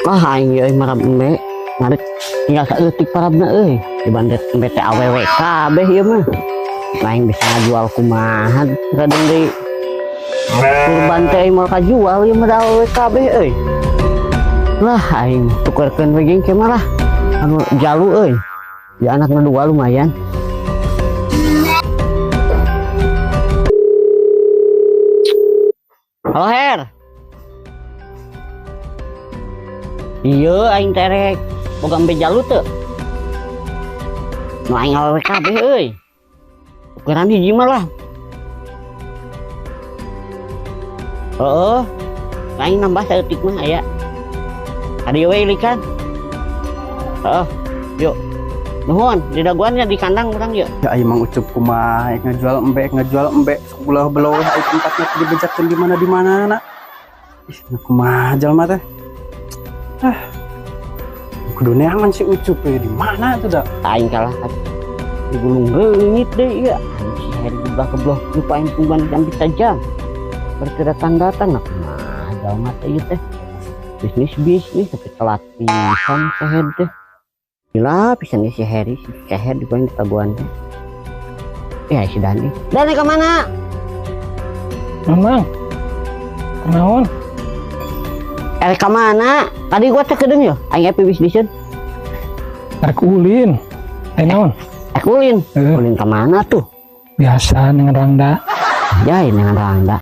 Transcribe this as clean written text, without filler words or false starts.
Wah aing euy marab embe ngarek tinggal saeutik parabna euy dibanding embe teh awewe kabeh ieu mah aing bisa ngajual kumaha radeng deui kurban teh aing moal kajual ieu mah awewe kabeh euy lah aing tukerkeun we geng mah lah anu jalu euy ya anakna dua lumayan. Halo Her. Iya aing terek boga embe jalu teu. Nu aing awewe kabeh euy. Ukuran hiji mah lah. Heeh. Aing nambah saeutik mah aya. Adi we ilikan. Heeh. Yuk. Nuhun, di daguannya di kandang urang yuk. Ya aing mang ucup kumaha ngajual embe sebelah-belah ai tempatnya dibejakeun di mana na. Ih, kumaha jalma teh. Kudu neangan si ucup di mana tuh dah? Aing kalah di gunung reungit deh ya. Si Heri di kebelah lupa aing tungguan jam bisa jam. Berkedatang-datang nak mah jalma teh ieu teh. Bisnis tapi telat pisan seher teh. Gila pisan si Heri si Seher di taguan teh. Ya si Dani. Dani ke mana? Mamang. Kenaon? Ka mana? Tadi gua cek kedeung yo, aing happy bisniseun. Arek ulin. Naon? Ulin. Ulin ka mana tuh? Biasa dengan Rangda. Ya, dengan Rangda.